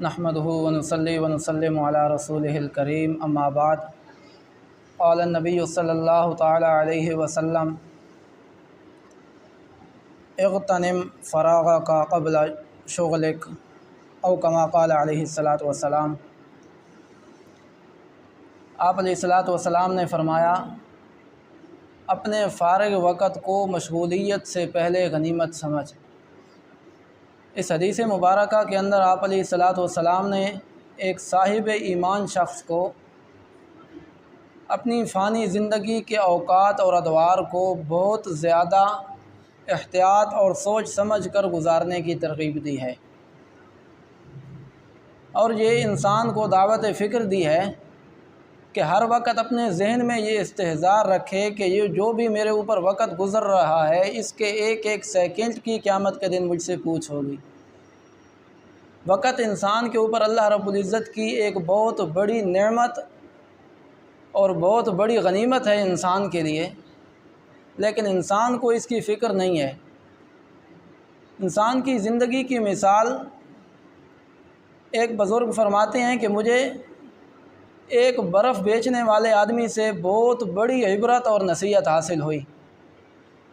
نحمدہ ونصلی ونسلم علی رسولہ الکریم اما بعد قال النبی صلی اللہ تعالی علیہ وسلم اغتنم فراغک قبل شغلک او کما قال علیہ الصلاۃ والسلام۔ آپ علیہ الصلاۃ والسلام نے فرمایا، اپنے فارغ وقت کو مشغولیت سے پہلے غنیمت سمجھ۔ اس حدیث مبارکہ کے اندر آپ علیہ الصلاۃ والسلام نے ایک صاحب ایمان شخص کو اپنی فانی زندگی کے اوقات اور ادوار کو بہت زیادہ احتیاط اور سوچ سمجھ کر گزارنے کی ترغیب دی ہے، اور یہ انسان کو دعوت فکر دی ہے کہ ہر وقت اپنے ذہن میں یہ استحضار رکھے کہ یہ جو بھی میرے اوپر وقت گزر رہا ہے اس کے ایک ایک سیکنڈ کی قیامت کے دن مجھ سے پوچھ ہوگی۔ وقت انسان کے اوپر اللہ رب العزت کی ایک بہت بڑی نعمت اور بہت بڑی غنیمت ہے انسان کے لیے، لیکن انسان کو اس کی فکر نہیں ہے۔ انسان کی زندگی کی مثال ایک بزرگ فرماتے ہیں کہ مجھے ایک برف بیچنے والے آدمی سے بہت بڑی عبرت اور نصیحت حاصل ہوئی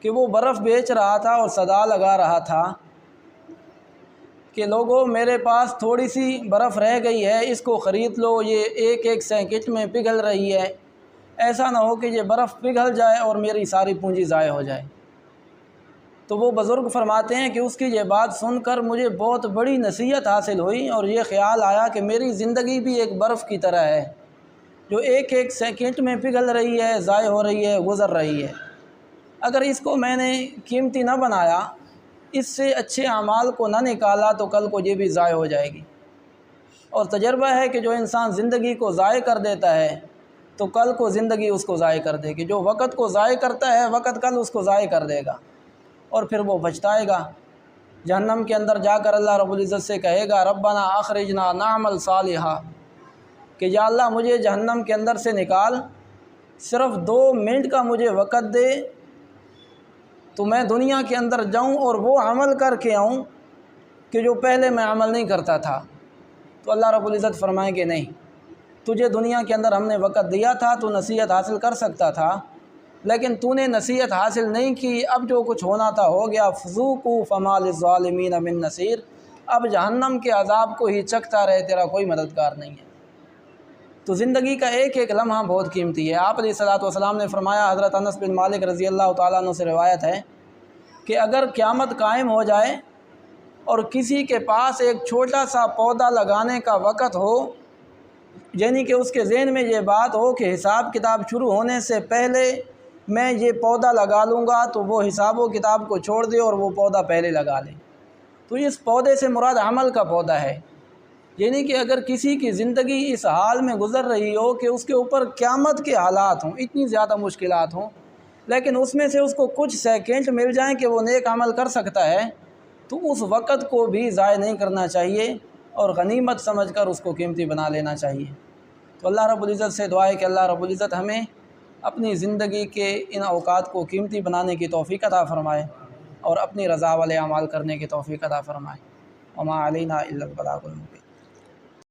کہ وہ برف بیچ رہا تھا اور صدا لگا رہا تھا کہ لوگوں میرے پاس تھوڑی سی برف رہ گئی ہے، اس کو خرید لو، یہ ایک ایک سیکنڈ میں پگھل رہی ہے، ایسا نہ ہو کہ یہ برف پگھل جائے اور میری ساری پونجی ضائع ہو جائے۔ تو وہ بزرگ فرماتے ہیں کہ اس کی یہ بات سن کر مجھے بہت بڑی نصیحت حاصل ہوئی اور یہ خیال آیا کہ میری زندگی بھی ایک برف کی طرح ہے جو ایک ایک سیکنڈ میں پگھل رہی ہے، ضائع ہو رہی ہے، گزر رہی ہے۔ اگر اس کو میں نے قیمتی نہ بنایا، اس سے اچھے اعمال کو نہ نکالا تو کل کو یہ بھی ضائع ہو جائے گی۔ اور تجربہ ہے کہ جو انسان زندگی کو ضائع کر دیتا ہے تو کل کو زندگی اس کو ضائع کر دے گی۔ جو وقت کو ضائع کرتا ہے وقت کل اس کو ضائع کر دے گا اور پھر وہ پچھتائے گا۔ جہنم کے اندر جا کر اللہ رب العزت سے کہے گا، ربنا اخرجنا نعمل صالحا، کہ یا اللہ مجھے جہنم کے اندر سے نکال، صرف 2 منٹ کا مجھے وقت دے تو میں دنیا کے اندر جاؤں اور وہ عمل کر کے آؤں کہ جو پہلے میں عمل نہیں کرتا تھا۔ تو اللہ رب العزت فرمائیں کہ نہیں، تجھے دنیا کے اندر ہم نے وقت دیا تھا، تو نصیحت حاصل کر سکتا تھا، لیکن تو نے نصیحت حاصل نہیں کی، اب جو کچھ ہونا تھا ہو گیا، فذوقوا فما للظالمین من نصیر، اب جہنم کے عذاب کو ہی چکھتا رہے، تیرا کوئی مددگار نہیں ہے۔ تو زندگی کا ایک ایک لمحہ بہت قیمتی ہے۔ آپ علیہ الصلاۃ والسلام نے فرمایا، حضرت انس بن مالک رضی اللہ تعالیٰ عنہ سے روایت ہے کہ اگر قیامت قائم ہو جائے اور کسی کے پاس ایک چھوٹا سا پودا لگانے کا وقت ہو، یعنی کہ اس کے ذہن میں یہ بات ہو کہ حساب کتاب شروع ہونے سے پہلے میں یہ پودا لگا لوں گا، تو وہ حساب و کتاب کو چھوڑ دے اور وہ پودا پہلے لگا لے۔ تو اس پودے سے مراد عمل کا پودا ہے، یعنی کہ اگر کسی کی زندگی اس حال میں گزر رہی ہو کہ اس کے اوپر قیامت کے حالات ہوں، اتنی زیادہ مشکلات ہوں، لیکن اس میں سے اس کو کچھ سیکنڈ مل جائیں کہ وہ نیک عمل کر سکتا ہے، تو اس وقت کو بھی ضائع نہیں کرنا چاہیے اور غنیمت سمجھ کر اس کو قیمتی بنا لینا چاہیے۔ تو اللہ رب العزت سے دعا ہے کہ اللہ رب العزت ہمیں اپنی زندگی کے ان اوقات کو قیمتی بنانے کی توفیق عطا فرمائے اور اپنی رضا والے اعمال کرنے کی توفیق عطا فرمائے۔ وما علینا الا البلاغ المبین۔